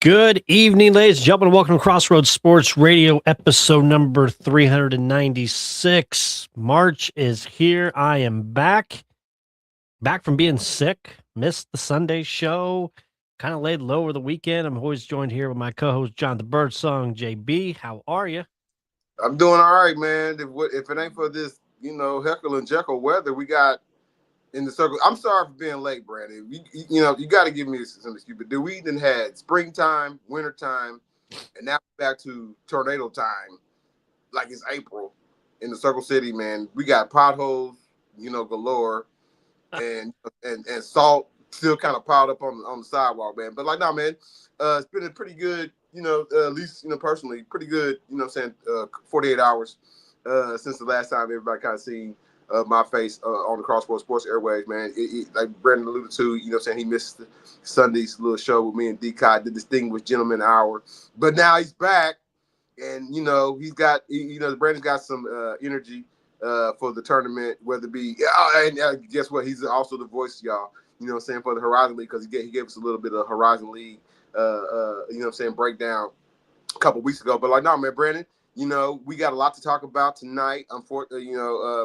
Good evening, ladies and gentlemen. Welcome to Crossroads Sports Radio, episode number 396. March is here. I am back from being sick. Missed the Sunday show. Kind of laid low over the weekend. I'm always joined here with my co-host, John the Birdsong, JB. How are you? I'm doing all right, man. If it ain't for this, Heckle and Jekyll weather we got in the circle. I'm sorry for being late, Brandon. You got to give me some excuse. But dude, we done had springtime, wintertime, and now back to tornado time, like it's April in the Circle City, man. We got potholes, galore, and salt still kind of piled up on the sidewalk, man. But like, no, man, it's been a pretty good, at least, personally, pretty good, 48 hours since the last time everybody kind of seen my face on the Crossroads Sports Airways, man. Like Brandon alluded to, he missed Sunday's little show with me and D-Kai, the Distinguished Gentleman Hour. But now he's back, and, he's got, Brandon's got some energy for the tournament, whether it be, and guess what? He's also the voice, y'all, for the Horizon League, because he gave us a little bit of Horizon League, breakdown a couple weeks ago. But like, no, man, Brandon, we got a lot to talk about tonight. Unfortunately,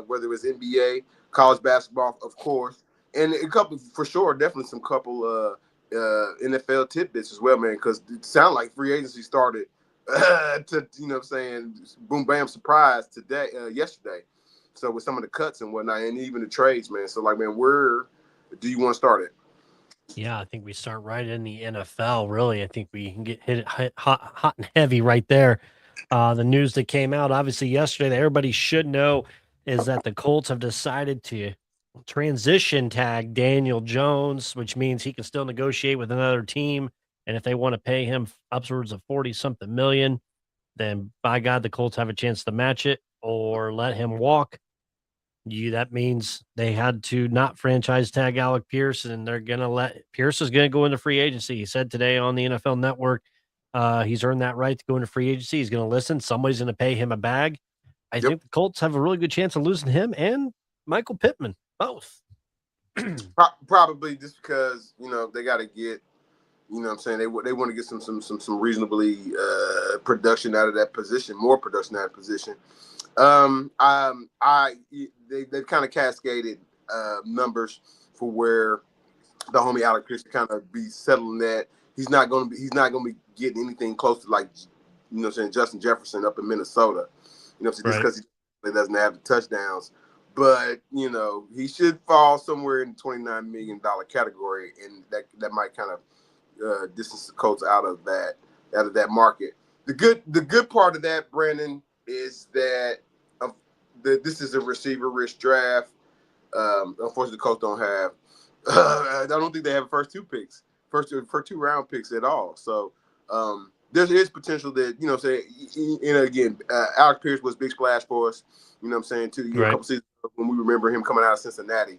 whether it was NBA, college basketball, of course, and a couple for sure, definitely some couple NFL tidbits as well, man. Because it sounded like free agency started to boom bam surprise yesterday. So with some of the cuts and whatnot, and even the trades, man. So like, man, where do you want to start it? Yeah, I think we start right in the NFL. Really, I think we can get hit hot and heavy right there. The news that came out obviously yesterday that everybody should know is that the Colts have decided to transition tag Daniel Jones, which means he can still negotiate with another team. And if they want to pay him upwards of 40-something million, then by God, the Colts have a chance to match it or let him walk. That means they had to not franchise tag Alec Pierce, and they're going to let Pierce is going to go into free agency. He said today on the NFL Network, he's earned that right to go into free agency. He's going to listen. Somebody's going to pay him a bag. I think the Colts have a really good chance of losing him and Michael Pittman, both. Probably just because, they got to get, they want to get some reasonably production out of that position, more production out of that position. They've kind of cascaded numbers for where the homie Alec Pierce kind of be settling that he's not going to be getting anything close to like, Justin Jefferson up in Minnesota, just because he doesn't have the touchdowns. But, he should fall somewhere in the $29 million category, and that might kind of distance the Colts out of that market. The good part of that, Brandon, is that this is a receiver-rich draft. Unfortunately, the Colts don't have. I don't think they have first two round picks at all. So there is potential that again, Alec Pierce was a big splash for us. A couple seasons ago when we remember him coming out of Cincinnati,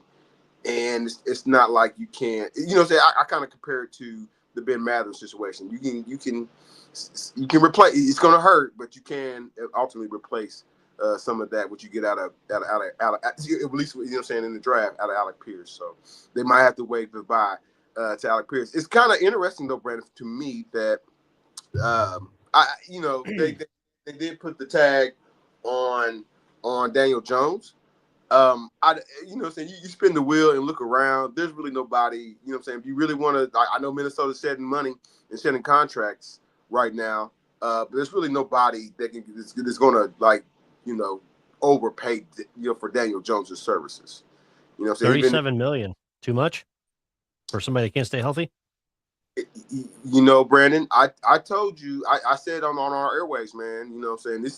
and it's not like you can't. I kind of compare it to the Ben Mathers situation. You can replace. It's going to hurt, but you can ultimately replace some of that what you get out of at least in the draft out of Alec Pierce. So they might have to wait goodbye to Alec Pierce. It's kind of interesting though, Brandon, to me that they did put the tag on Daniel Jones. You spin the wheel and look around. There's really nobody. If you really want to, I know Minnesota's shedding money and shedding contracts right now, but there's really nobody that is going to overpay for Daniel Jones' services. $37 million. Too much for somebody that can't stay healthy? Brandon, I told you, I said on our airways, man,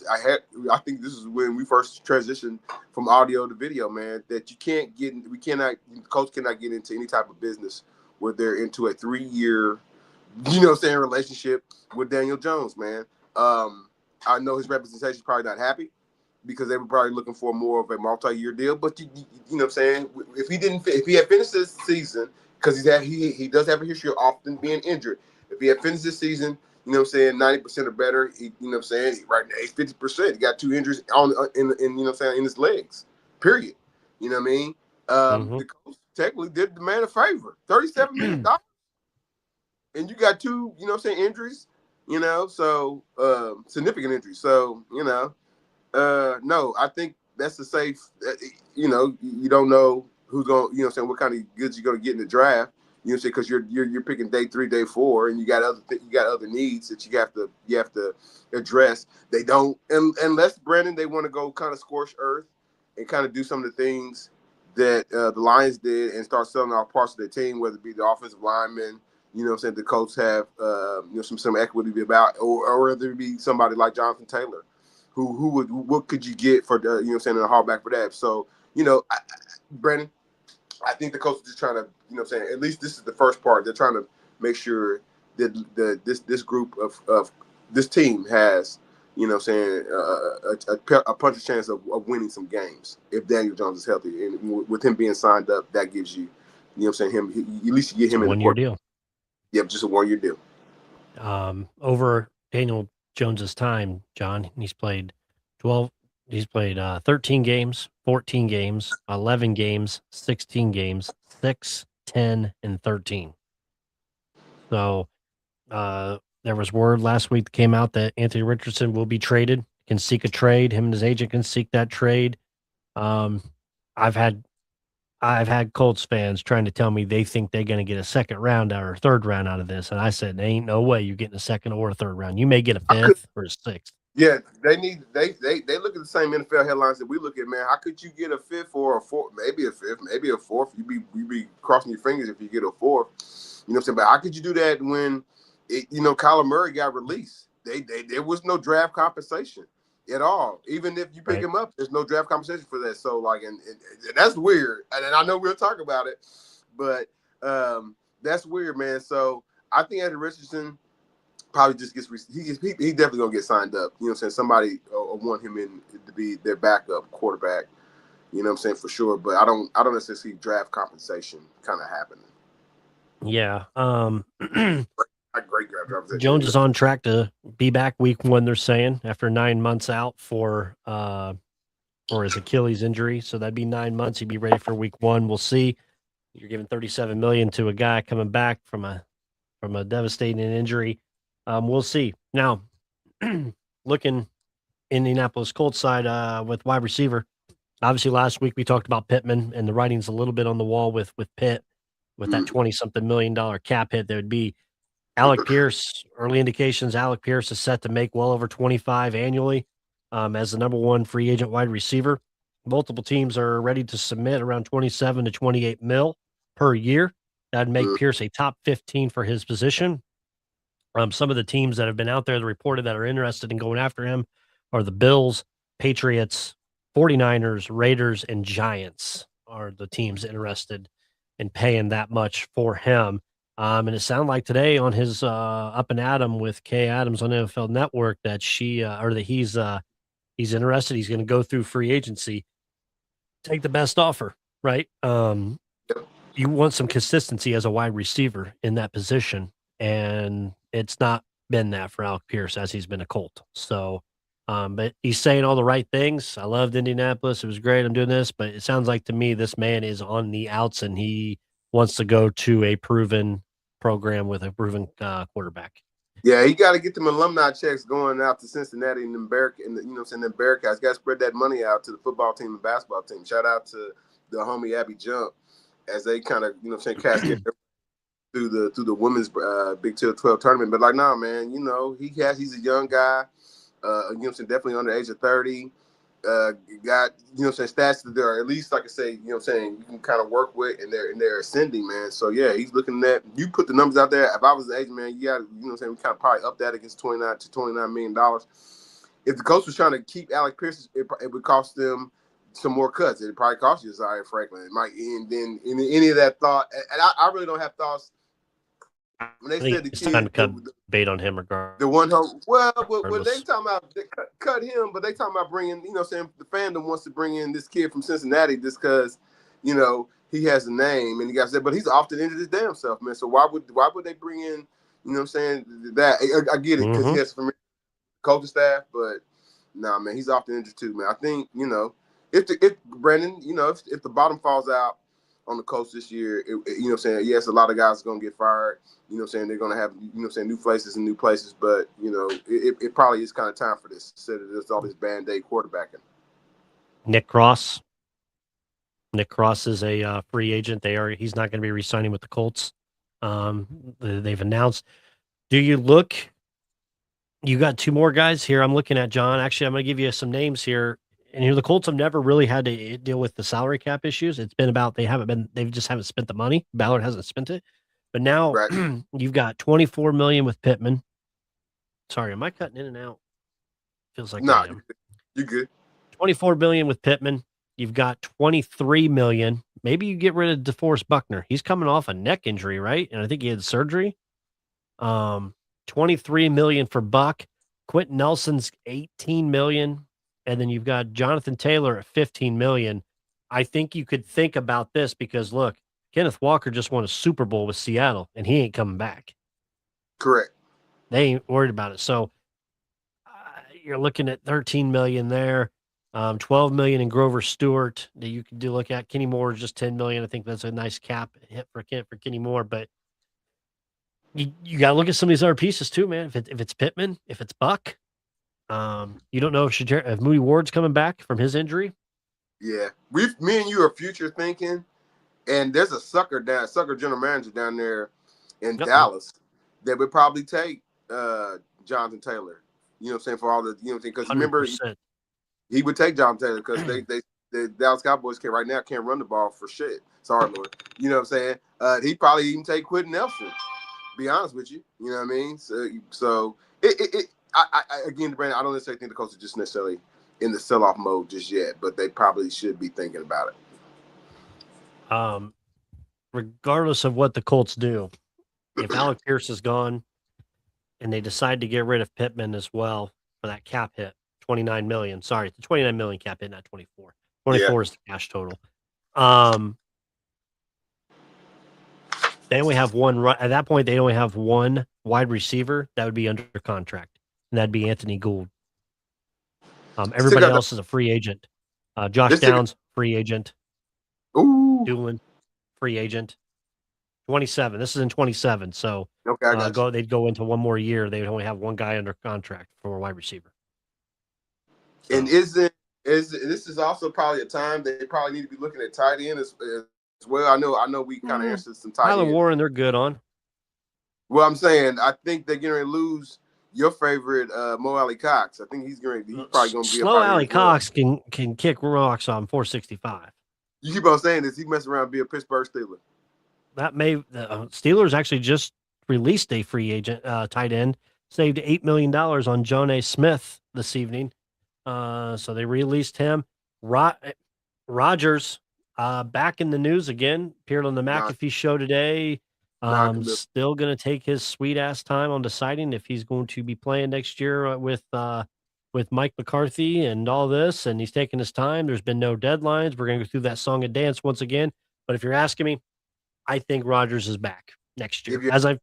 I think this is when we first transitioned from audio to video, man, that Coach cannot get into any type of business where they're into a 3-year, relationship with Daniel Jones, man. I know his representation is probably not happy because they were probably looking for more of a multi-year deal, but if he had finished this season, because he does have a history of often being injured. If he had finished this season, 90% or better, right now he's 50%. He got 2 injuries in his legs. Period. You know what I mean? The coach technically did the man a favor. $37 million. and you got two, injuries, so significant injuries. So, no, I think that's a safe. You don't know who's going. What kind of goods you're going to get in the draft. Because you're picking day 3, day 4, and you got other needs that you have to address. They don't, unless Brandon, they want to go kind of scorched earth and kind of do some of the things that the Lions did and start selling off parts of their team, whether it be the offensive linemen. The Colts have some equity about, or whether it be somebody like Jonathan Taylor. What could you get for the, in a hardback for that? So, Brandon, I think the coach is just trying to, at least this is the first part. They're trying to make sure that this group of this team has, a puncher's chance of winning some games if Daniel Jones is healthy. And with him being signed up, that gives you, him, at least you get him in the 1-year deal. Yep, just a 1-year deal. Over Daniel Jones's time, John, he's played 13 games, 14 games, 11 games, 16 games, 6, 10, and 13. So there was word last week that came out that Anthony Richardson will be traded, can seek a trade. Him and his agent can seek that trade. I've had Colts fans trying to tell me they think they're going to get a second round or a third round out of this. And I said, there ain't no way you're getting a second or a third round. You may get a fifth or a sixth. Yeah, they look at the same NFL headlines that we look at, man. How could you get a fifth or a fourth? Maybe a fifth, maybe a fourth. You be crossing your fingers if you get a fourth. You know what I'm saying? But how could you do that when Kyler Murray got released? There was no draft compensation at all. Even if you pick him up, there's no draft compensation for that. So and that's weird. And I know we'll talk about it, but that's weird, man. So I think Anthony Richardson probably just he definitely gonna get signed up. You know what I'm saying? Somebody want him in to be their backup quarterback. You know what I'm saying, for sure. But I don't necessarily see draft compensation kind of happening. Yeah. Great draft compensation. Jones is on track to be back week 1, they're saying, after 9 months out for his Achilles injury. So that'd be 9 months. He'd be ready for week 1. We'll see. You're giving $37 million to a guy coming back from a devastating injury. We'll see. Now, looking Indianapolis Colts side with wide receiver, obviously last week we talked about Pittman, and the writing's a little bit on the wall with Pitt, with that $20-something million cap hit. There would be Alec Pierce. Early indications, Alec Pierce is set to make well over 25 annually as the number 1 free agent wide receiver. Multiple teams are ready to submit around 27 to 28 mil per year. That'd make Pierce a top 15 for his position. Some of the teams that have been out there that reported that are interested in going after him are the Bills, Patriots, 49ers, Raiders, and Giants are the teams interested in paying that much for him. And it sounded like today on his Up and Adam with Kay Adams on NFL Network that he's interested. He's going to go through free agency, take the best offer, right? You want some consistency as a wide receiver in that position, and it's not been that for Alec Pierce as he's been a Colt. So, but he's saying all the right things. I loved Indianapolis. It was great. I'm doing this, but it sounds like to me this man is on the outs and he wants to go to a proven program with a proven quarterback. Yeah, he got to get them alumni checks going out to Cincinnati and them the Bearcats. Got to spread that money out to the football team and basketball team. Shout out to the homie Abby Jump as they kind of cascade through the women's Big 12 tournament. But nah, man, he's a young guy. Definitely under the age of 30. Got stats that are at least, like I say, you can kind of work with, and they're ascending, man. So yeah, he's looking at, you put the numbers out there. If I was the agent, man, you got we kind of probably up that against $29 million. If the coach was trying to keep Alec Pierce, it would cost them some more cuts. It'd probably cost you Zaire Franklin. It might, and then any of that thought, and I really don't have thoughts. When they said the it's kid, time to cut bait on him regardless. The one home, well, they talking about they cut him, but they talking about bringing, the fandom wants to bring in this kid from Cincinnati just because, he has a name, and he got said, but he's often injured his damn self, man. So why would they bring in, that? I get it because he has from coaching staff, but nah, man, he's often injured too, man. I think if Brandon, if the bottom falls out on the Colts this year. You know what I'm saying? Yes, a lot of guys are going to get fired. You know what I'm saying? They're going to have, you know what I'm saying, new faces and new places. But, you know, it probably is kind of time for this instead of just all this Band-Aid quarterbacking. Nick Cross. Nick Cross is a free agent. He's not going to be re-signing with the Colts. They've announced. Do you look? You got two more guys here. I'm looking at John. Actually, I'm going to give you some names here. And the Colts have never really had to deal with the salary cap issues. It's been about they just haven't spent the money. Ballard hasn't spent it. But now Right. you've got $24 million with Pittman. Sorry, am I cutting in and out? Feels like I am. You're good. $24 million with Pittman. You've got $23 million. Maybe you get rid of DeForest Buckner. He's coming off a neck injury, right? And I think he had surgery. $23 million for Buck. Quentin Nelson's $18 million. And then you've got Jonathan Taylor at $15 million. I think you could think about this because, look, Kenneth Walker just won a Super Bowl with Seattle, and he ain't coming back. Correct. They ain't worried about it. So you're looking at $13 million there. $12 million in Grover Stewart that you could look at. Kenny Moore is just $10 million. I think that's a nice cap hit for Kenny Moore, but you got to look at some of these other pieces too, man. If it's Pittman, if it's Buck, you don't know if Moody Ward's coming back from his injury. Yeah, me and you are future thinking, and there's a sucker general manager down there in Dallas that would probably take Jonathan Taylor. You know what I'm saying, for all the, you know what I'm saying, because remember he would take Jonathan Taylor because the Dallas Cowboys can't run the ball for shit. Sorry, Lord. You know what I'm saying? He'd probably even take Quentin Nelson. Be honest with you. You know what I mean? So I again, Brandon, I don't necessarily think the Colts are just necessarily in the sell-off mode just yet, but they probably should be thinking about it. Regardless of what the Colts do, if Alec Pierce is gone and they decide to get rid of Pittman as well for that cap hit, $29 million. Sorry, the $29 million cap hit, not 24. 24 is the cash total. They only have one. At that point, they only have one wide receiver that would be under contract, and that'd be Anthony Gould. Everybody else is a free agent. Josh Downs, free agent. Ooh. Doolin, free agent. 27. This is in 27. So they'd go into one more year. They would only have one guy under contract for a wide receiver. So. And this is also probably a time they probably need to be looking at tight end as well. I know we kind of answered some tight end. Tyler Warren, they're good on. Well, I'm saying I think they're going to lose your favorite Mo Alley Cox. I think he's probably going to be slow. Alley Cox can kick rocks on 465. You keep on saying this. He messing around and be a Pittsburgh Steeler. That Steelers actually just released a free agent tight end, saved $8 million on John A. Smith this evening. So they released him. Rodgers back in the news again. Appeared on the McAfee show today. Still going to take his sweet ass time on deciding if he's going to be playing next year with Mike McCarthy and all this. And he's taking his time. There's been no deadlines. We're going to go through that song and dance once again. But if you're asking me, I think Rodgers is back next year. I thought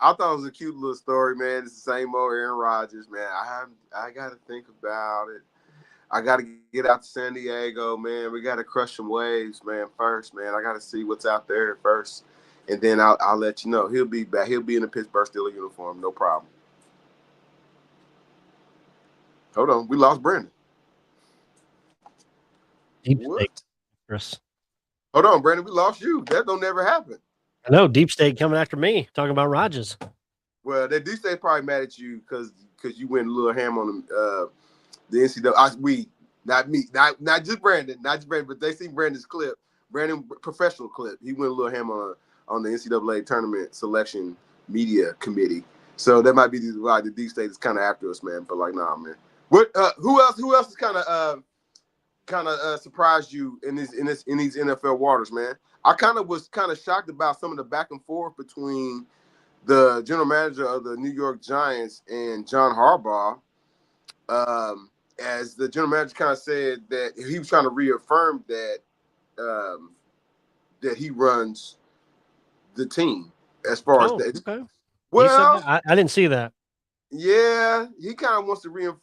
it was a cute little story, man. It's the same old Aaron Rodgers, man. I got to think about it. I got to get out to San Diego, man. We got to crush some waves, man, first, man. I got to see what's out there first, and then I'll let you know. He'll be back. He'll be in the Pittsburgh Steelers uniform, no problem. Hold on. We lost Brandon. Deep State, Chris. Hold on, Brandon. We lost you. That don't never happen. I know. Deep State coming after me, talking about Rodgers. Well, that Deep State probably mad at you because you went a little ham on the NCAA. Not me, not just Brandon, but they see Brandon's clip, professional clip. He went a little ham on the NCAA tournament selection media committee. So that might be why the Deep State is kind of after us, man. But like, nah, man. What? Who else is kind of surprised you in these NFL waters, man? I was shocked about some of the back and forth between the general manager of the New York Giants and John Harbaugh. As the general manager kind of said that he was trying to reaffirm that that he runs the team as far as that. Okay. Well, I didn't see that. Yeah, he kind of wants to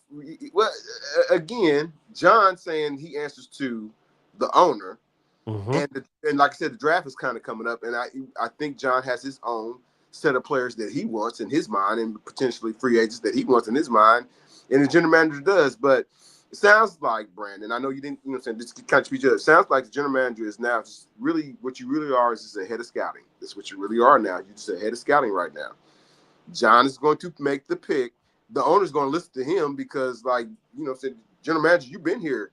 again, John saying he answers to the owner. Mm-hmm. And like I said, the draft is kind of coming up, and I think John has his own set of players that he wants in his mind, and potentially free agents that he wants in his mind, and the general manager does. But it sounds like, Brandon, I know you didn't, you know what I'm saying, this kind of speech. It sounds like the general manager is now just really what you really are is just a head of scouting. That's what you really are now. You're just a head of scouting right now. John is going to make the pick. The owner's going to listen to him because, like, you know, said general manager, you've been here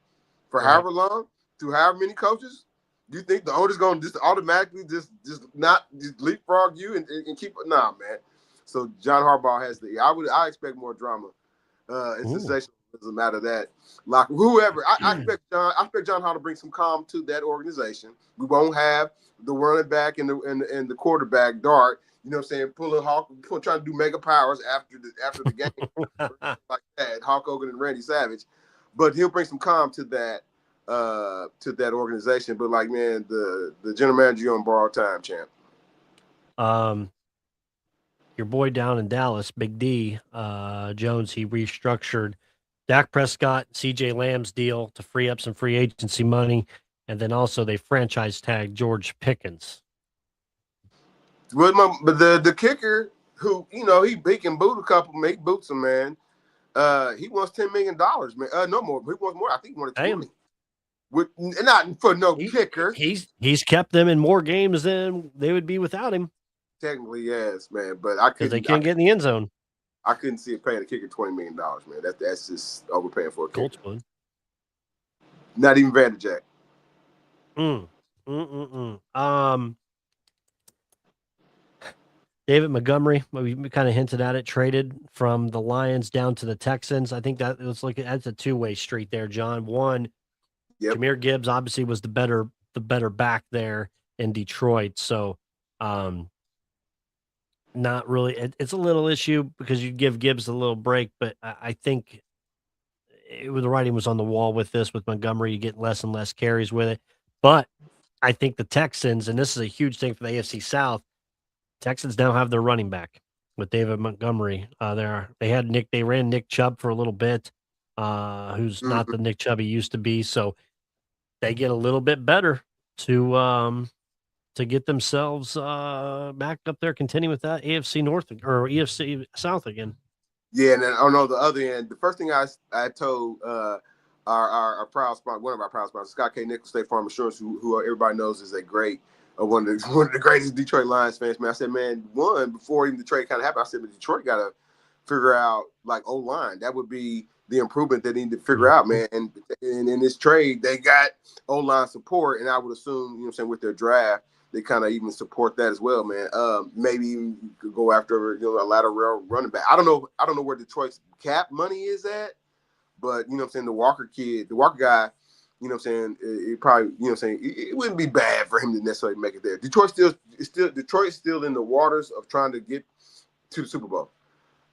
for however long, through however many coaches. Do you think the owner's going to just automatically just leapfrog you and keep it? Nah, man. So John Harbaugh has I expect more drama. And sensationalism out of that. Like whoever, I expect John Harbaugh to bring some calm to that organization. We won't have the running back and the quarterback dart. You know what I'm saying? Trying to do mega powers after the game like that. Hulk Hogan and Randy Savage, but he'll bring some calm to that organization. But like, man, the general manager, you're on borrowed time, champ. Your boy down in Dallas, Big D Jones, he restructured Dak Prescott, CJ Lamb's deal to free up some free agency money, and then also they franchise tagged George Pickens. But the kicker, who he can boot boots him, man. He wants $10 million, man. No more. He wants more. I think he wanted 20. Not for no kicker. He's kept them in more games than they would be without him. Technically, yes, man. But because they can't get in the end zone. I couldn't see it paying a kicker $20 million, man. That's just overpaying for a kicker. Coltswood. Not even Vanderjack. David Montgomery, we kind of hinted at it, traded from the Lions down to the Texans. I think that's a two-way street there, John. One, Jahmyr Gibbs obviously was the better back there in Detroit. So not really. It's a little issue because you give Gibbs a little break, but I think the writing was on the wall with this. With Montgomery, you get less and less carries with it. But I think the Texans, and this is a huge thing for the AFC South, Texans now have their running back with David Montgomery. They ran Nick Chubb for a little bit, who's not the Nick Chubb he used to be. So they get a little bit better to get themselves back up there, continuing with that AFC North or EFC South again. Yeah, and then on the other end, the first thing I told our proud sponsor, one of our proud sponsors, Scott K. Nichols, State Farm Insurance, who everybody knows is a great. One of the greatest Detroit Lions fans, man. I said, man, before even the trade kind of happened, I said, but Detroit got to figure out, like, O-line. That would be the improvement they need to figure out, man. And in this trade, they got O-line support, and I would assume, you know what I'm saying, with their draft, they kind of even support that as well, man. Maybe even could go after, a lateral running back. I don't know where Detroit's cap money is at, but, you know what I'm saying, the Walker guy, you know what I'm saying, it probably, you know what I'm saying, it wouldn't be bad for him to necessarily make it there. Detroit's still in the waters of trying to get to the Super Bowl.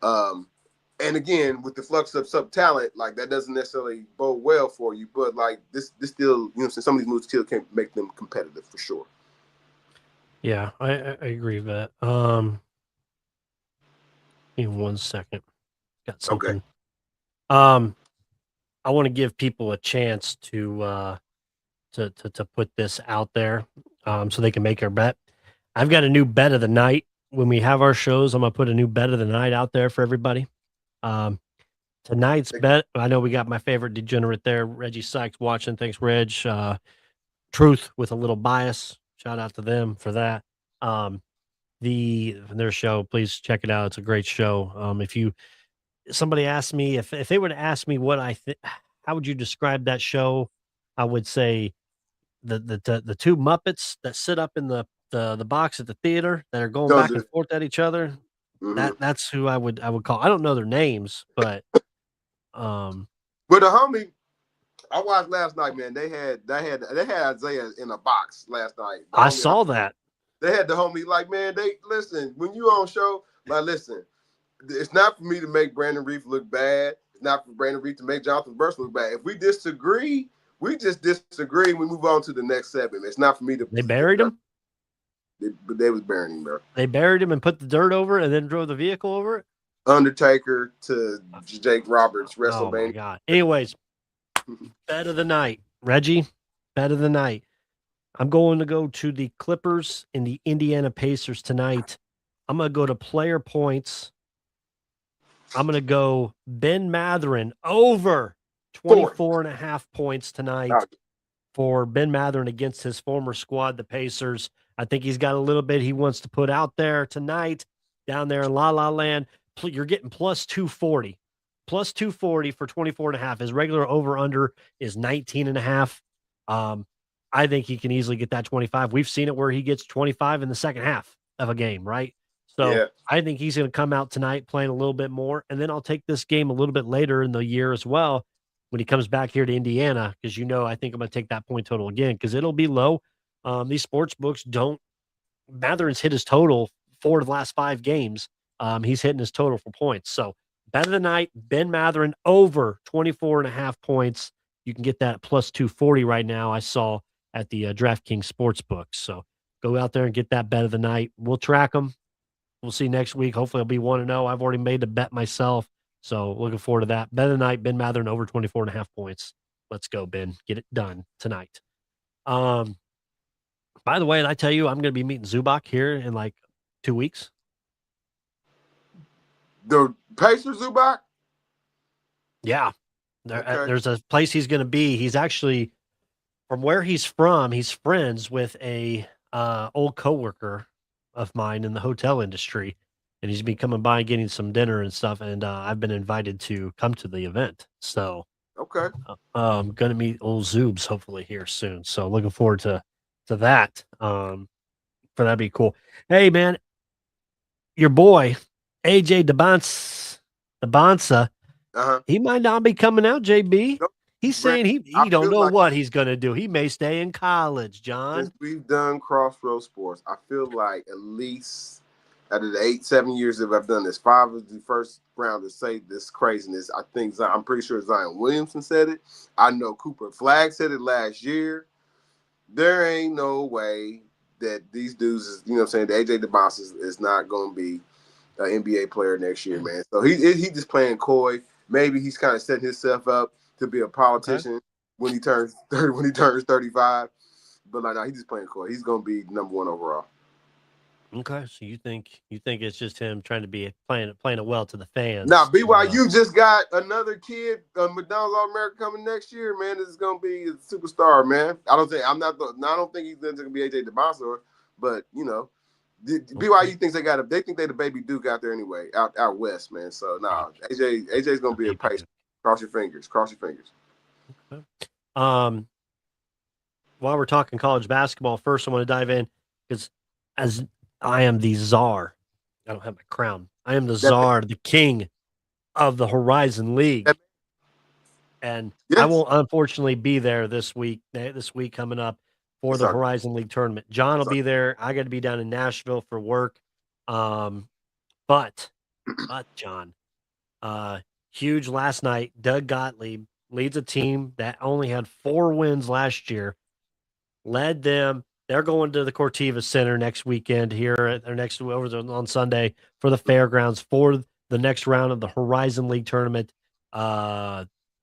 And again, with the flux of sub talent, like that doesn't necessarily bode well for you, but like this still, you know what I'm saying, some of these moves still can make them competitive for sure. Yeah, I agree with that. Give me 1 second. Got something. Okay. I want to give people a chance to put this out there, so they can make their bet. I've got a new bet of the night. When we have our shows, I'm gonna put a new bet of the night out there for everybody. Tonight's bet, I know we got my favorite degenerate there, Reggie Sykes, watching. Thanks, Reg. Truth with a little bias. Shout out to them for that. Their show, please check it out. It's a great show. Somebody asked me if they would ask me what how would you describe that show? I would say the two Muppets that sit up in the box at the theater that are going back and forth at each other. That's who I would call. I don't know their names, but the homie I watched last night, man. They had Isaiah in a box last night. I saw that. They had the homie like, man, listen, when you on show, like, listen, it's not for me to make Brandon Reef look bad. It's not for Brandon Reef to make Jonathan Burst look bad. If we disagree, we just disagree and we move on to the next segment. It's not for me to. They buried him? They was burying him, bro. They buried him and put the dirt over it and then drove the vehicle over it? Undertaker to Jake Roberts, WrestleMania. Oh, my God. Anyways, bet of the night. Reggie, Bet of the night. I'm going to go to the Clippers and the Indiana Pacers tonight. I'm going to go to player points. I'm going to go Ben Mathurin over 24.5 points tonight for Ben Mathurin against his former squad, the Pacers. I think he's got a little bit he wants to put out there tonight down there in La La Land. You're getting plus 240. Plus 240 for 24.5. His regular over-under is 19.5. I think he can easily get that 25. We've seen it where he gets 25 in the second half of a game, right? So I think he's going to come out tonight playing a little bit more. And then I'll take this game a little bit later in the year as well when he comes back here to Indiana, because I think I'm going to take that point total again because it'll be low. These sports books don't. Matherin's hit his total 4 of the last 5 games. He's hitting his total for points. So bet of the night, Ben Mathurin over 24.5 points. You can get that at plus 240 right now. I saw at the DraftKings Sportsbook. So go out there and get that bet of the night. We'll track them. We'll see next week. Hopefully, I'll be 1-0. I've already made the bet myself. So looking forward to that. Bet of the night, Ben Mathurin over 24.5 points. Let's go, Ben. Get it done tonight. By the way, did I tell you I'm going to be meeting Zubac here in like 2 weeks? The Pacers Zubac? Yeah. There's a place he's going to be. He's actually, from where he's from, he's friends with a old coworker of mine in the hotel industry, and he's been coming by and getting some dinner and stuff, and I've been invited to come to the event. So I'm going to meet old Zoobs hopefully here soon. So looking forward to that. For that'd be cool. Hey, man, your boy, AJ DeBonsa, he might not be coming out, JB. Nope. He's saying he don't know what he's going to do. He may stay in college, John. Since we've done Crossroads Sports, I feel like at least out of the 7 years that I've done this, 5 was the first round to say this craziness. I'm pretty sure Zion Williamson said it. I know Cooper Flagg said it last year. There ain't no way that these dudes is, the AJ DeBonsa is not going to be an NBA player next year, man. So he just playing coy. Maybe he's kind of setting himself up to be a politician when he turns 35. But no, he's just playing coy. He's going to be number 1 overall. Okay, so you think it's just him trying to be playing it well to the fans? Now BYU just got another kid, McDonald's All-American coming next year, man. This is going to be a superstar, man. I don't think he's going to be AJ DeBonsa, but BYU thinks they think they the baby Duke out there anyway, out west, man. So AJ's going to be a pace. Cross your fingers. Okay. While we're talking college basketball, first I want to dive in because as I am the czar, I don't have my crown. I am the czar, the king of the Horizon League, and I won't unfortunately be there this week. This week coming up for the Horizon League tournament. John will be there. I got to be down in Nashville for work. But John, huge last night. Doug Gottlieb leads a team that only had 4 wins last year. Led them. They're going to the Corteva Center next weekend here, or on Sunday for the fairgrounds for the next round of the Horizon League tournament.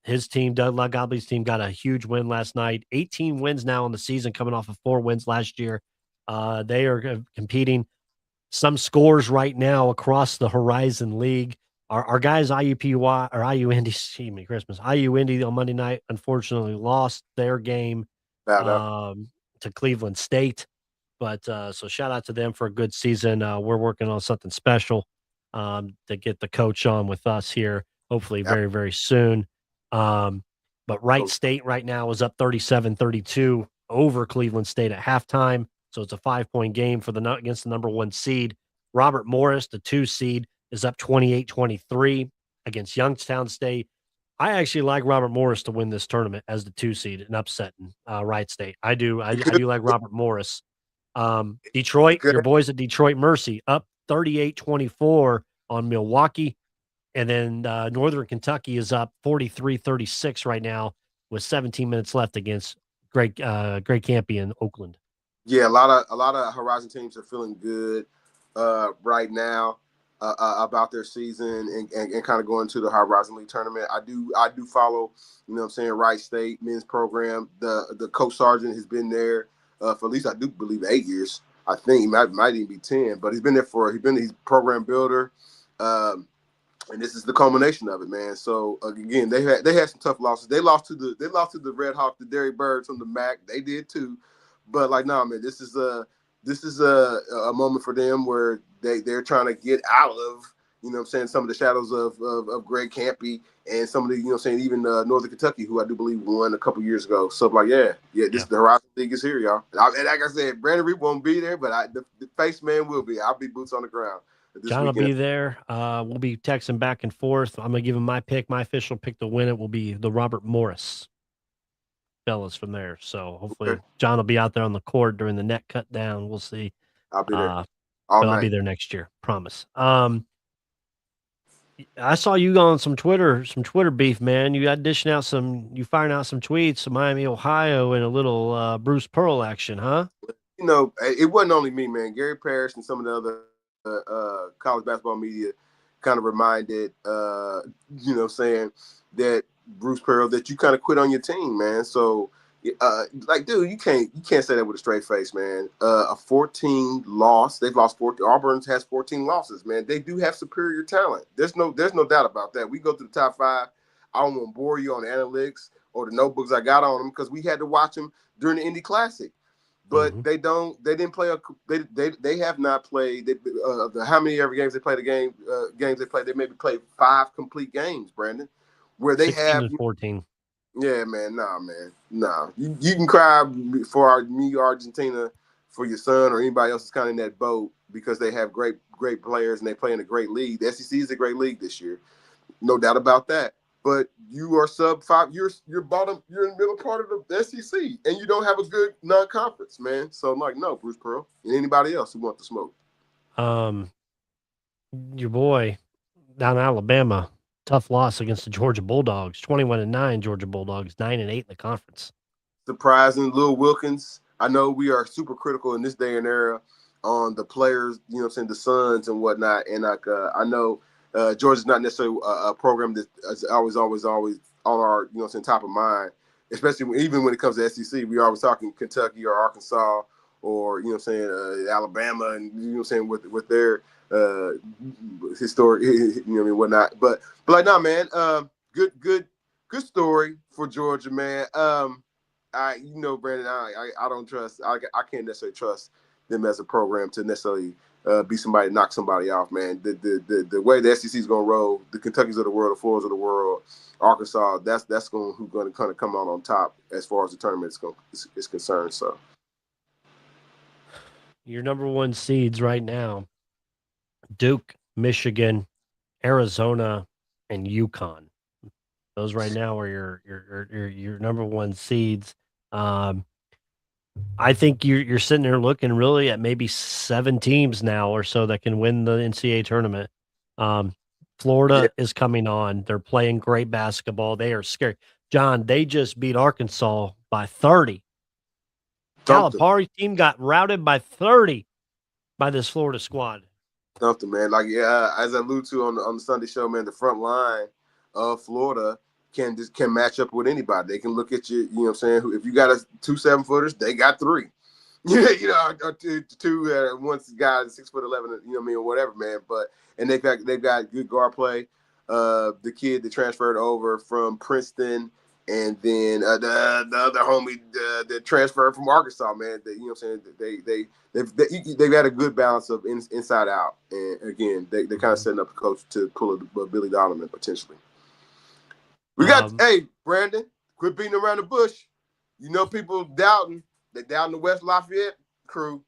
His team, Doug Gottlieb's team, got a huge win last night. 18 wins now in the season, coming off of 4 wins last year. They are competing. Some scores right now across the Horizon League. Our guys, IU Indy on Monday night, unfortunately lost their game to Cleveland State. But so shout out to them for a good season. We're working on something special to get the coach on with us here, hopefully very, very soon. But Wright State right now is up 37-32 over Cleveland State at halftime. So it's a 5-point game against the number 1 seed. Robert Morris, the 2 seed, is up 28-23 against Youngstown State. I actually like Robert Morris to win this tournament as the 2 seed and upsetting Wright State. I do like Robert Morris. Detroit, your boys at Detroit Mercy, up 38-24 on Milwaukee. And then Northern Kentucky is up 43-36 right now with 17 minutes left against Greg Campy in Oakland. Yeah, a lot of Horizon teams are feeling good right now. about their season and kind of going to the Horizon League tournament. I do follow, you know what I'm saying, Wright State men's program. The coach Sargent has been there for at least, I do believe, 8 years. I think he might even be 10, but he's been there he's program builder. And this is the culmination of it, man. So again, they had some tough losses. They lost to the Red Hawk, the Derry Birds from the MAC. They did too, but like, nah, man, this is a moment for them where they're trying to get out of, you know what I'm saying, some of the shadows of Greg Campy and some of the, you know what I'm saying, even Northern Kentucky, who I do believe won a couple years ago. So like, the Horizon League is here, y'all. And like I said, Brandon Reed won't be there, but the face man will be. I'll be boots on the ground. John will be there. We'll be texting back and forth. I'm going to give him my pick. My official pick to win it will be the Robert Morris fellas from there. So hopefully John will be out there on the court during the net cut down. We'll see. I'll be there. I'll be there next year. Promise. I saw you on some Twitter beef, man. You firing out some tweets, Miami, Ohio, and a little Bruce Pearl action, huh? You know, it wasn't only me, man. Gary Parrish and some of the other college basketball media kind of reminded, you know what I'm saying, that Bruce Pearl, that you kind of quit on your team, man. So, like, dude, you can't say that with a straight face, man. A 14 loss. They've lost 14. Auburn has 14 losses, man. They do have superior talent. There's no doubt about that. We go through the top 5. I don't want to bore you on the analytics or the notebooks I got on them because we had to watch them during the Indy Classic. But they didn't play they have not played how many ever games they played games they played. They maybe played 5 complete games, Brandon, where they 16 have and 14. Yeah, man. Nah. You can cry for me, Argentina, for your son or anybody else that's kind of in that boat because they have great players and they play in a great league. The SEC is a great league this year, no doubt about that. But you are sub 5. You're bottom. You're in the middle part of the SEC, and you don't have a good non-conference, man. So I'm like, no, Bruce Pearl and anybody else who wants to smoke. Your boy down in Alabama, tough loss against the Georgia Bulldogs. 21-9 Georgia Bulldogs, 9-8 in the conference. Surprising, Lil Wilkins. I know we are super critical in this day and era on the players, you know what I'm saying, the sons and whatnot. And like I know. Georgia's not necessarily a program that is always on our, you know, top of mind, especially even when it comes to SEC. We always talking Kentucky or Arkansas or, you know, Alabama and, you know, with their historic, you know, whatnot. But like, no, man, good story for Georgia, man. Brandon, I don't trust. I can't necessarily trust them as a program to necessarily be somebody to knock somebody off, man. The way the SEC is going to roll, the Kentuckys of the world, the Floridas of the world, Arkansas, that's who's going to kind of come out on top as far as the tournament is concerned. So, your number 1 seeds right now: Duke, Michigan, Arizona, and UConn. Those right now are your number 1 seeds. I think you're sitting there looking really at maybe 7 teams now or so that can win the NCAA tournament. Florida is coming on. They're playing great basketball. They are scary. John, they just beat Arkansas by 30. Calipari's team got routed by 30 by this Florida squad. Something, man. Like, as I alluded to on the Sunday show, man, the front line of Florida can match up with anybody. They can look at you, you know what I'm saying? If you got 2 7-footers, they got 3. You know, or two once guys 6'11", you know what I mean, or whatever, man. But and they've got good guard play. The kid that transferred over from Princeton, and then the other homie that transferred from Arkansas, man. You know what I'm saying? They've had a good balance of inside out, and again, they kind of setting up the coach to pull a Billy Donovan potentially. We got hey Brandon, quit beating around the bush. You know people doubting. They down the West Lafayette crew,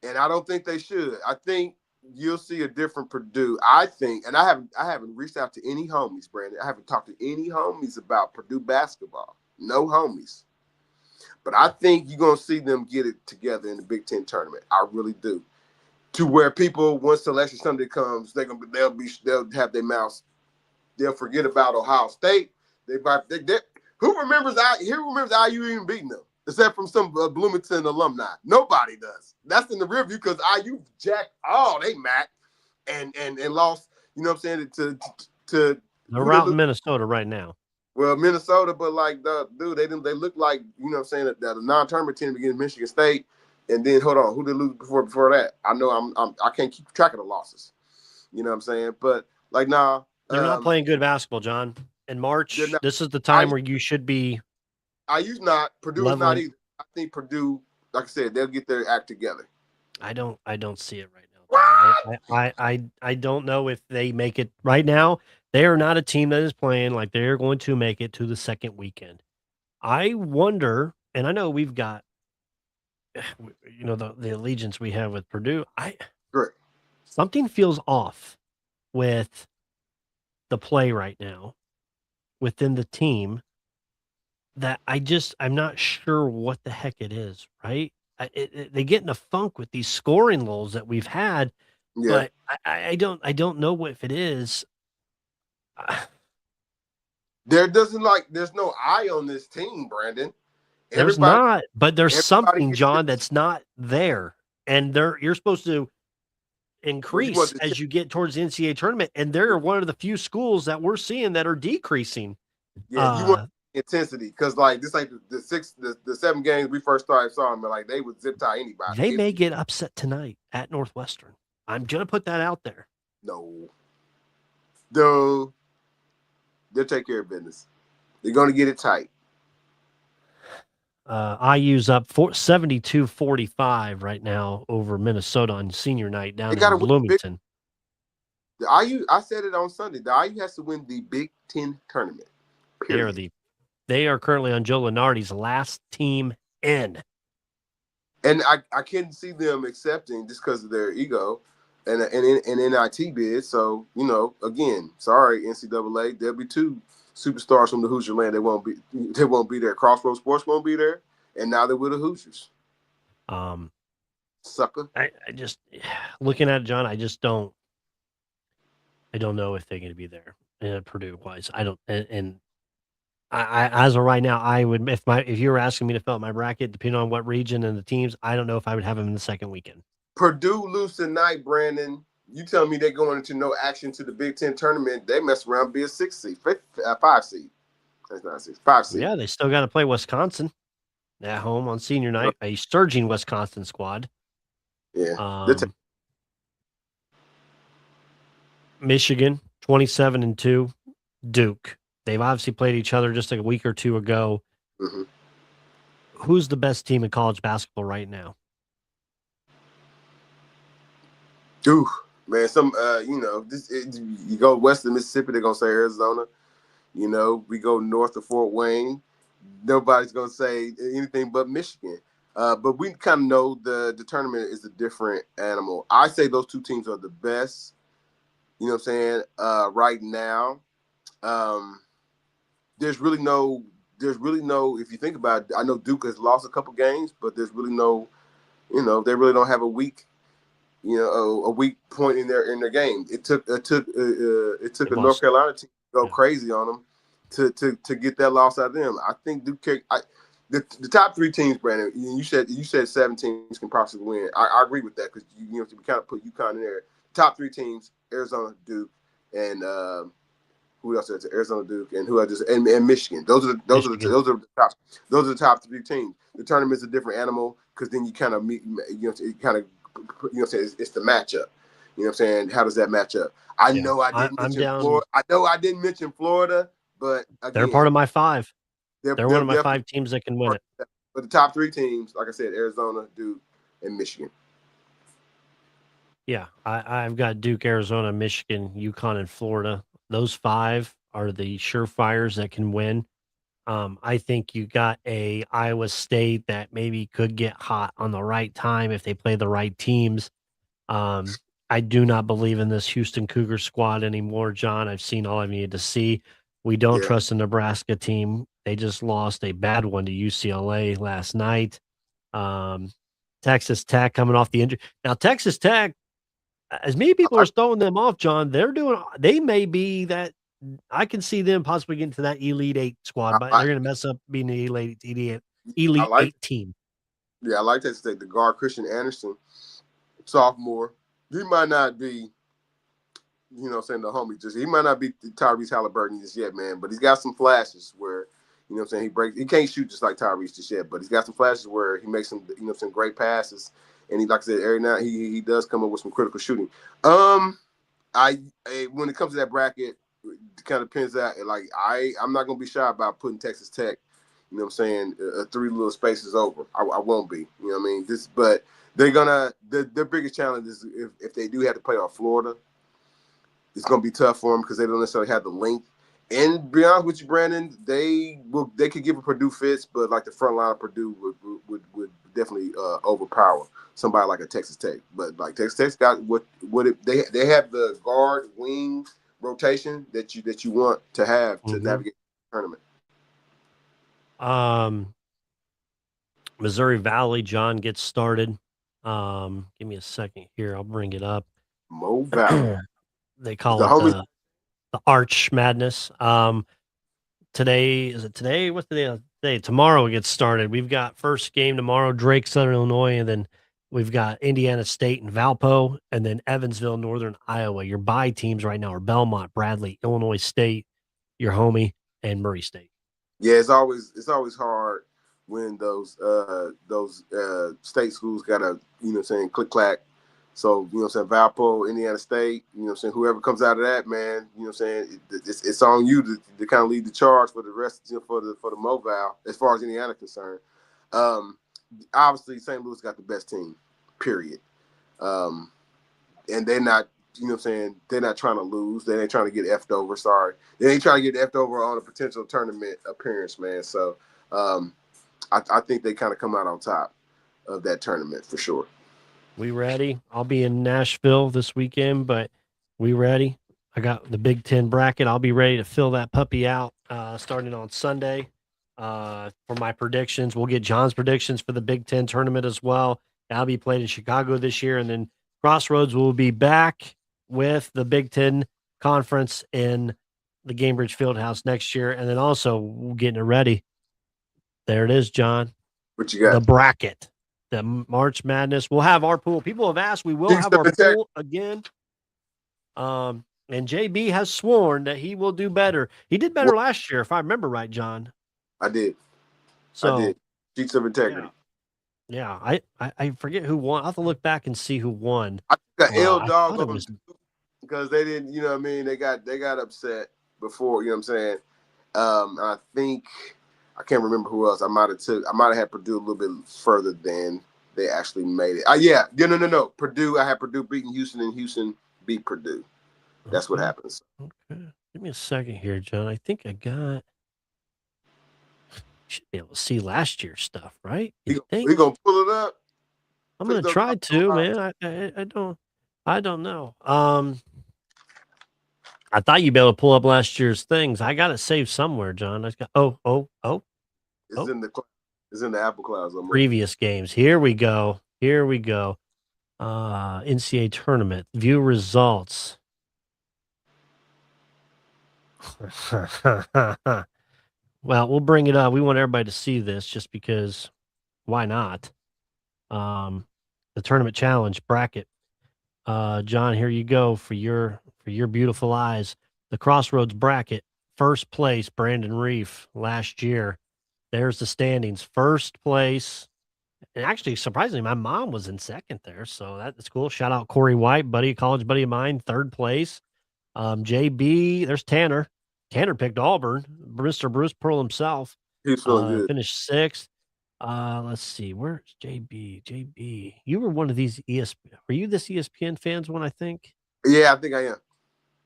and I don't think they should. I think you'll see a different Purdue. I think, and I haven't reached out to any homies, Brandon. I haven't talked to any homies about Purdue basketball. No homies. But I think you're gonna see them get it together in the Big Ten tournament. I really do. To where people, once Selection Sunday comes, they'll have their mouths. They'll forget about Ohio State. Who remembers IU even beating them? except from some Bloomington alumni. Nobody does. That's in the rear view because IU jacked they Mac and lost. You know what I'm saying to they're out in Minnesota right now. Well, Minnesota, but like they look like, you know what I'm saying, that a non-tournament team against Michigan State. And then hold on, who did lose before that? I know I can't keep track of the losses. You know what I'm saying? But like they're not playing good basketball, John. In March, this is the time where you should be. IU's not. Purdue is not either. I think Purdue, like I said, they'll get their act together. I don't see it right now. What? I don't know if they make it right now. They are not a team that is playing like they're going to make it to the second weekend. I wonder, and I know we've got, you know, the allegiance we have with Purdue. Correct. Something feels off with the play right now within the team that I'm not sure what the heck it is, right? They get in a funk with these scoring lulls that we've had, but I don't know if it is. There's no eye on this team, Brandon. There's not, but there's something, John, that's not there, and you're supposed to increase as you get towards the NCAA tournament, and they're one of the few schools that we're seeing that are decreasing. Yeah, you want intensity because like this, like the 7 games we first saw them, like they would zip tie anybody. They may get upset tonight at Northwestern. I'm gonna put that out there. No, they'll take care of business. They're gonna get it tight. IU's up 72-45 right now over Minnesota on senior night down in Bloomington. The IU, I said it on Sunday. The IU has to win the Big Ten tournament. Period. They are currently on Joe Lunardi's last team in. And I couldn't see them accepting just because of their ego and NIT bid. So, you know, again, sorry, NCAA, there'll be 2 superstars from the Hoosier land. They won't be there. Crossroads Sports won't be there. And now they're with the Hoosiers. Sucker. I just looking at it, John, I don't know if they're going to be there Purdue wise. I don't, and I as of right now, I would if you were asking me to fill out my bracket, depending on what region and the teams, I don't know if I would have them in the second weekend. Purdue lose tonight, Brandon. You tell me they're going into no action to the Big Ten tournament. They mess around, be a 6 seed, 5 seed. That's not 6, 5 seed. Yeah, they still got to play Wisconsin at home on senior night, a surging Wisconsin squad. Yeah. Michigan, 27-2, Duke. They've obviously played each other just like a week or two ago. Mm-hmm. Who's the best team in college basketball right now? Duke, man. You go west of Mississippi, they're gonna say Arizona. You know, we go north of Fort Wayne, nobody's gonna say anything but Michigan. But we kind of know the tournament is a different animal. I say those 2 teams are the best. You know what I'm saying? Right now, there's really no. If you think about it, I know Duke has lost a couple games, but there's really no. You know, they really don't have a weak point in their game. It took a North Carolina team to go crazy on them to get that loss out of them. I think Duke. The top 3 teams, Brandon. You said 7 teams can possibly win. I agree with that because you know we kind of put UConn in there. Top 3 teams: Arizona, Duke, and who else? Arizona, Duke, and and Michigan. Those are the top 3 teams. The tournament's a different animal because then you kind of meet. It's the matchup. You know what I'm saying? How does that match up? I know I didn't mention Florida, but again, they're part of my 5. They're one of my 5 teams that can win it. But the top 3 teams, like I said, Arizona, Duke, and Michigan. Yeah, I've got Duke, Arizona, Michigan, UConn, and Florida. Those 5 are the surefires that can win. I think you got a Iowa State that maybe could get hot on the right time if they play the right teams. I do not believe in this Houston Cougar squad anymore, John. I've seen all I needed to see. We don't trust the Nebraska team. They just lost a bad one to UCLA last night. Texas Tech coming off the injury. Now, Texas Tech, as many people are throwing them off, John, they may be that. I can see them possibly getting to that Elite 8 squad, but they're going to mess up being the Elite 8. Elite like 8 team. Yeah, I like Texas Tech. The guard Christian Anderson, sophomore. He might not be, the homie he might not be Tyrese Halliburton just yet, man. But he's got some flashes where, he can't shoot just like Tyrese just yet, but he's got some flashes where he makes some great passes. And he, like I said, every now he does come up with some critical shooting. When it comes to that bracket, it kind of depends out. Like I'm not gonna be shy about putting Texas Tech, 3 little spaces over. I won't be. You know what I mean? But they're gonna their biggest challenge is if they do have to play on Florida, it's gonna be tough for them because they don't necessarily have the length. And to be honest with you, Brandon, they could give a Purdue fits, but like the front line of Purdue would definitely overpower somebody like a Texas Tech. But like Texas Tech's got they have the guard wing rotation that you want to have to navigate the tournament. Missouri Valley, John gets started. Give me a second here. I'll bring it up. Mo Valley. They call it the Arch Madness. Today, is it today? What's the day of today? Tomorrow it gets started. We've got first game tomorrow, Drake, Southern Illinois, and then we've got Indiana State and Valpo, and then Evansville, Northern Iowa. Your bye teams right now are Belmont, Bradley, Illinois State, your homie, and Murray State. Yeah, it's always hard when those state schools gotta, click clack. So, Valpo, Indiana State, whoever comes out of that, man, it's on you to kind of lead the charge for the rest, for the Moval, as far as Indiana concerned. Obviously, St. Louis got the best team, period. And they're not, they're not trying to lose. They ain't trying to get effed over. Sorry. They ain't trying to get effed over on a potential tournament appearance, man. So I think they kind of come out on top of that tournament for sure. We ready? I'll be in Nashville this weekend, but we ready? I got the Big Ten bracket. I'll be ready to fill that puppy out starting on Sunday for my predictions. We'll get John's predictions for the Big Ten tournament as well. That'll be played in Chicago this year. And then Crossroads will be back with the Big Ten Conference in the Gamebridge Fieldhouse next year. And then also getting it ready. There it is, John. What you got? The bracket. The March Madness. We'll have our pool. People have asked. We will have our pool again. And JB has sworn that he will do better. He did better last year, if I remember right, John. I did. So, I did. Sheets of integrity. Yeah. I forget who won. I'll have to look back and see who won. I got L Dog on because they didn't, you know what I mean? They got upset before, you know what I'm saying? I think I can't remember who else. I might have had Purdue a little bit further than they actually made it. No. Purdue. I had Purdue beating Houston, and Houston beat Purdue. That's what happens. Okay. Give me a second here, John. I think I got. You should be able to see last year's stuff, right? We gonna pull it up. I'm gonna try to, man. I don't know. I thought you'd be able to pull up last year's things. I got it saved somewhere, John. I got It's in the Apple Cloud somewhere. Previous games. Here we go. NCAA tournament. View results. Well, we'll bring it up. We want everybody to see this just because why not? The tournament challenge bracket. John, here you go for your beautiful eyes. The Crossroads bracket. First place, Brandon Reef last year. There's the standings. First place. And actually, surprisingly, my mom was in second there. So that's cool. Shout out Corey White, college buddy of mine, third place. JB, there's Tanner. Tanner picked Auburn. Mr. Bruce Pearl himself. He's feeling good. Finished sixth. Let's see. Where's JB? JB, you were one of these ESPN. Were you this ESPN fans one, I think? Yeah, I think I am.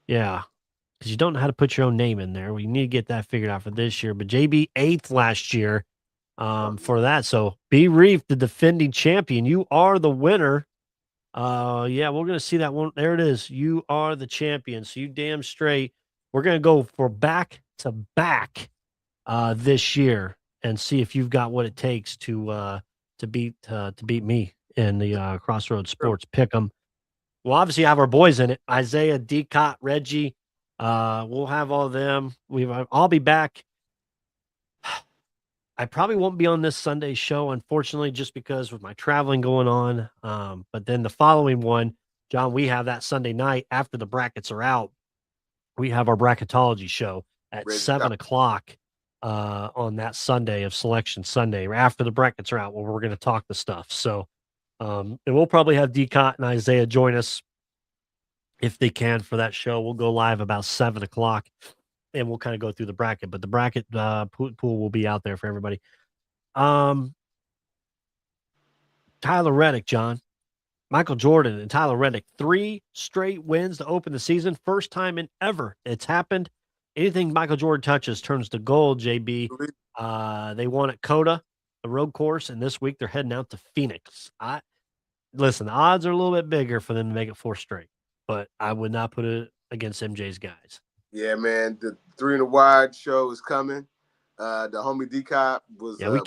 Yeah. Because you don't know how to put your own name in there. We need to get that figured out for this year. But JB, 8th last year for that. So B. Reef, the defending champion. You are the winner. Yeah, we're going to see that one. There it is. You are the champion. So you damn straight. We're going to go for back-to-back this year and see if you've got what it takes to beat me in the Crossroads Sports Pick'em. We'll obviously have our boys in it. Isaiah, Decott, Reggie. We'll have all of them. I'll be back. I probably won't be on this Sunday show, unfortunately, just because with my traveling going on. But then the following one, John, we have that Sunday night after the brackets are out. We have our bracketology show at 7:00 on that Sunday of Selection Sunday, after the brackets are out, where we're going to talk the stuff. So, and we'll probably have Decott and Isaiah join us if they can for that show. We'll go live about 7:00 and we'll kind of go through the bracket, but the bracket pool will be out there for everybody. Tyler Reddick, John, Michael Jordan and Tyler Reddick, 3 straight wins to open the season. First time in ever it's happened. Anything Michael Jordan touches turns to gold, JB. They won at Coda, the road course, and this week they're heading out to Phoenix. Listen, the odds are a little bit bigger for them to make it 4 straight, but I would not put it against MJ's guys. Yeah, man, the 3 and a Wide show is coming. The homie Decott was. Yeah, we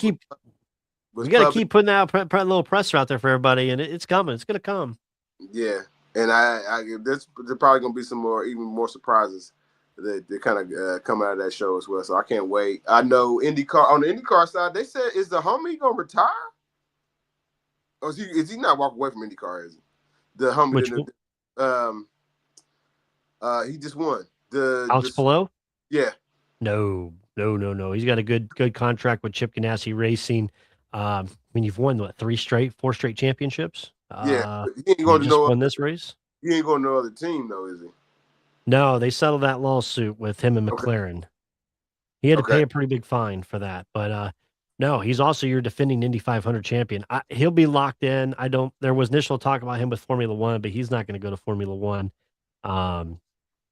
got to keep putting out a little pressure out there for everybody, and it's coming. It's going to come. Yeah, and there's probably going to be some even more surprises that kind of come out of that show as well. So I can't wait. I know on the IndyCar side, they said, is the homie going to retire? Or is he not walking away from IndyCar? Is he? The homie, he just won. Alex Palou? Yeah. No. He's got a good contract with Chip Ganassi Racing. You've won 4 straight championships. Yeah, he ain't going to won this race. He ain't going to no other team though, is he? No, they settled that lawsuit with him and McLaren. Okay. He had to pay a pretty big fine for that, but no, he's also your defending Indy 500 champion. He'll be locked in. There was initial talk about him with Formula One, but he's not going to go to Formula One.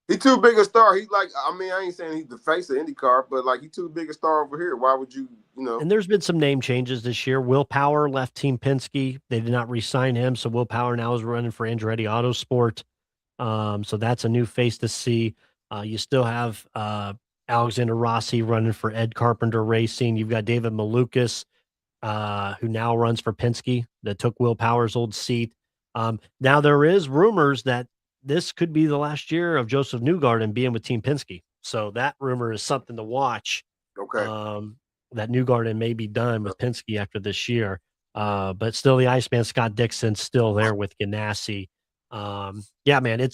He's too big a star. He's like, I ain't saying he's the face of IndyCar, but like he's too big a star over here. Why would you know? And there's been some name changes this year. Will Power left Team Penske. They did not re-sign him, so Will Power now is running for Andretti Autosport. So that's a new face to see. You still have Alexander Rossi running for Ed Carpenter Racing. You've got David Malukas, who now runs for Penske, that took Will Power's old seat. Now there is rumors that this could be the last year of Joseph Newgarden being with Team Penske. So that rumor is something to watch. Okay. That Newgarden may be done with Penske after this year. But still the Iceman Scott Dixon's still there with Ganassi. Yeah, man,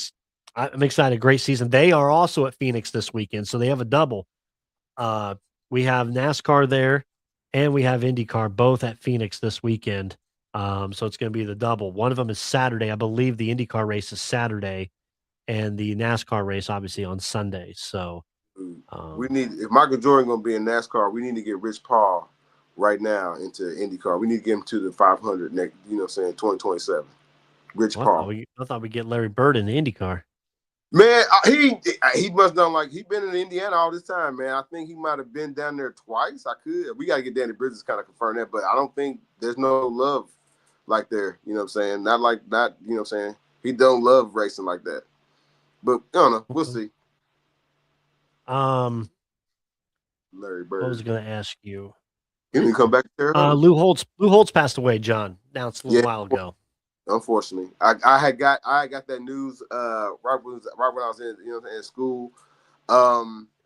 I'm excited. Great season. They are also at Phoenix this weekend, so they have a double. We have NASCAR there and we have IndyCar both at Phoenix this weekend. So it's going to be the double. One of them is Saturday. I believe the IndyCar race is Saturday and the NASCAR race obviously on Sunday. So if Michael Jordan going to be in NASCAR, we need to get Rich Paul right now into IndyCar. We need to get him to the 500 next, 2027. Rich Paul. I thought we'd get Larry Bird in the IndyCar. Man, he must have he's been in Indiana all this time, man. I think he might have been down there twice. We got to get Danny Bridges kind of confirm that, but I don't think there's no love like there. You know what I'm saying? Not, you know what I'm saying? He don't love racing like that. But I don't know. We'll see. Larry Bird. I was going to ask you. He didn't come back there. Lou Holtz passed away, John. Announced a little while ago. Unfortunately, I had got that news right when I was in school.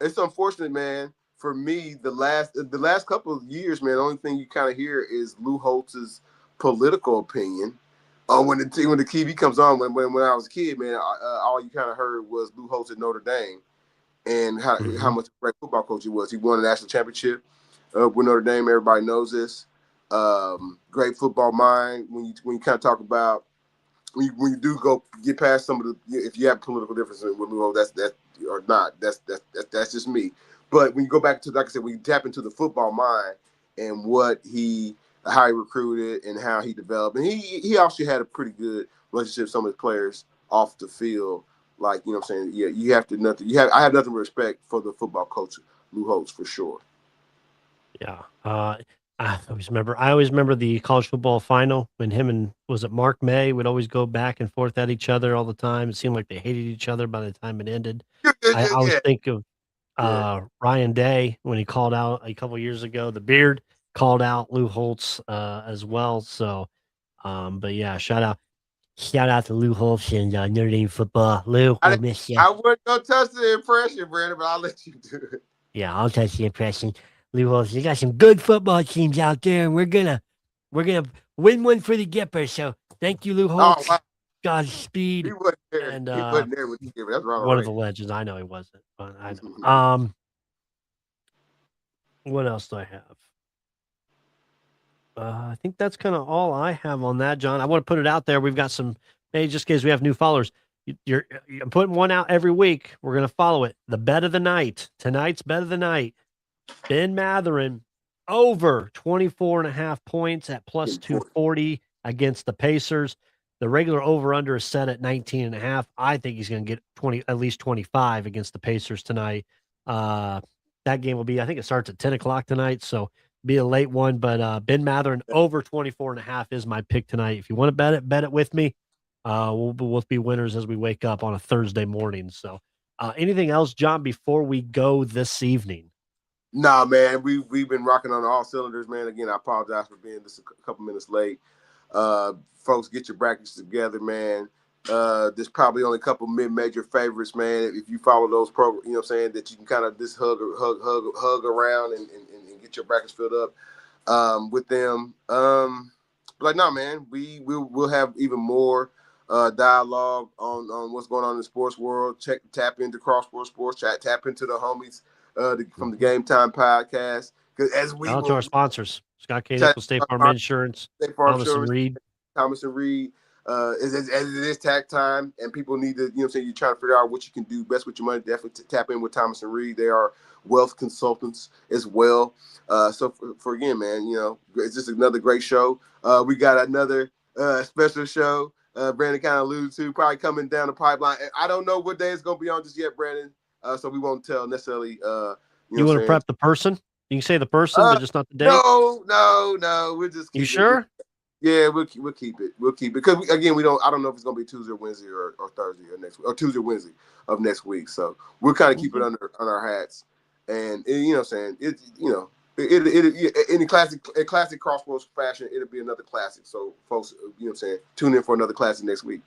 It's unfortunate, man. For me, the last couple of years, man, the only thing you kind of hear is Lou Holtz's political opinion. When the TV comes on, when I was a kid, man, all you kind of heard was Lou Holtz at Notre Dame and how much a great football coach he was. He won a national championship with Notre Dame. Everybody knows this. Great football mind. When you kind of talk about when you do go get past some of the, if you have political differences with Lou Holtz, that's or not, that's just me. But when you go back to, like I said, when you tap into the football mind and how he recruited and how he developed, and he also had a pretty good relationship with some of the players off the field. Like, you know what I'm saying? Yeah, I have nothing but respect for the football coach Lou Holtz for sure. Yeah. I always remember the college football final when him and Mark May would always go back and forth at each other all the time. It seemed like they hated each other by the time it ended. I always think of Ryan Day when he called out a couple years ago. The Beard called out Lou Holtz as well. So, but yeah, shout out to Lou Holtz and Notre Dame football. Lou, I miss you. I wouldn't go touch the impression, Brandon, but I'll let you do it. Yeah, I'll touch the impression. Lou Holtz, you got some good football teams out there, and we're gonna win one for the Gipper. So thank you, Lou Oh, Holtz. wow. Godspeed. He wasn't there. And He wasn't there with the Gipper. That's one of right. the legends. I know he wasn't, but I know. What else do I have? I think that's kind of all I have on that, John. I want to put it out there. We've got some, hey, just in case we have new followers. You're putting one out every week. We're going to follow it. The bet of the night. Tonight's bet of the night. Ben Matherin over 24.5 points at plus 240 against the Pacers. The regular over-under is set at 19.5. I think he's going to get at least 25 against the Pacers tonight. That game will be, I think it starts at 10 o'clock tonight, so be a late one. But Ben Matherin over 24.5 is my pick tonight. If you want to bet it with me. We'll both be winners as we wake up on a Thursday morning. So anything else, John, before we go this evening? Nah, man, we've been rocking on all cylinders, man. Again, I apologize for being just a couple minutes late. Folks, get your brackets together, man. There's probably only a couple mid-major favorites, man. If you follow those programs, you know what I'm saying, that you can kind of just hug around and get your brackets filled up with them. But nah, man, we'll have even more dialogue on what's going on in the sports world. Tap into Crossroads Sports, tap into the homies from the Game Time podcast. Because as we to our sponsors, Scott K. Nichols, State Farm Insurance, Thomas and Reed. As it is tax time, and people need to, you know what I'm saying, you're trying to figure out what you can do best with your money. Definitely tap in with Thomas and Reed. They are wealth consultants as well. So for again, man, you know, it's just another great show. We got another special show. Brandon kind of alluded to, probably coming down the pipeline. I don't know what day it's going to be on just yet, Brandon. So we won't tell necessarily. You want to prep the person? You can say the person, but just not the date. No. We're just. You sure? Yeah, we'll keep it. We'll keep it because again, I don't know if it's going to be Tuesday or Wednesday or Thursday or next week or Tuesday or Wednesday of next week. So we'll kind of keep it on our hats, and you know, what I'm saying it. You know. In classic Crossroads fashion, it'll be another classic. So, folks, you know what I'm saying, tune in for another classic next week.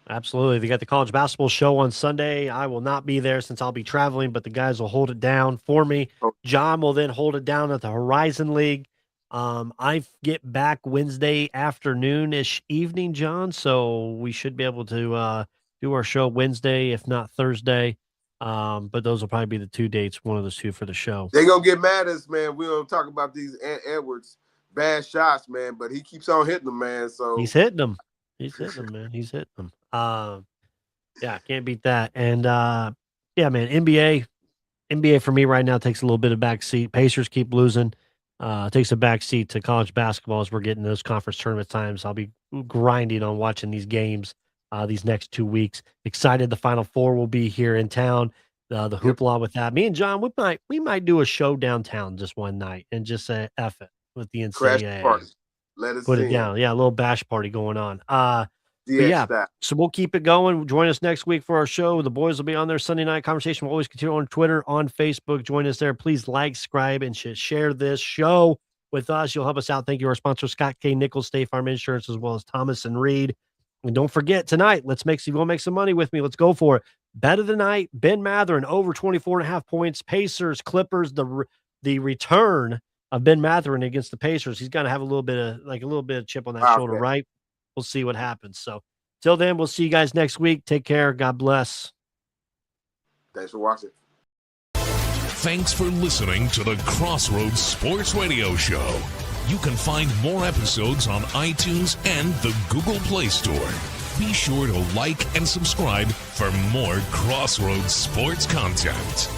Absolutely. They got the college basketball show on Sunday. I will not be there since I'll be traveling, but the guys will hold it down for me. John will then hold it down at the Horizon League. I get back Wednesday afternoon-ish evening, John, so we should be able to do our show Wednesday, if not Thursday. But those will probably be the two dates, one of the two for the show. They're going to get mad at us, man. We don't talk about these Edwards bad shots, man, but he keeps on hitting them, man. So he's hitting them. Man. He's hitting them. Yeah, can't beat that. And yeah, man, NBA for me right now takes a little bit of backseat. Pacers keep losing. Takes a backseat to college basketball as we're getting those conference tournament times. I'll be grinding on watching these games these next 2 weeks. Excited the Final Four will be here in town. The hoopla with that. Me and John, we might do a show downtown just one night and just say F it with the NCAA. Let us put it down. Yeah, a little bash party going on. But yeah, so we'll keep it going. Join us next week for our show. The boys will be on their Sunday night conversation. We'll always continue on Twitter, on Facebook. Join us there. Please like, subscribe, and share this show with us. You'll help us out. Thank you to our sponsor, Scott K. Nichols, State Farm Insurance, as well as Thomas and Reed. And don't forget, tonight, let's make some money with me. Let's go for it. Bet of the night, Ben Matherin, over 24.5 points. Pacers, Clippers, the return of Ben Matherin against the Pacers. He's got to have a little bit of chip on that shoulder, right? We'll see what happens. So till then, we'll see you guys next week. Take care. God bless. Thanks for watching. Thanks for listening to the Crossroads Sports Radio Show. You can find more episodes on iTunes and the Google Play Store. Be sure to like and subscribe for more Crossroads sports content.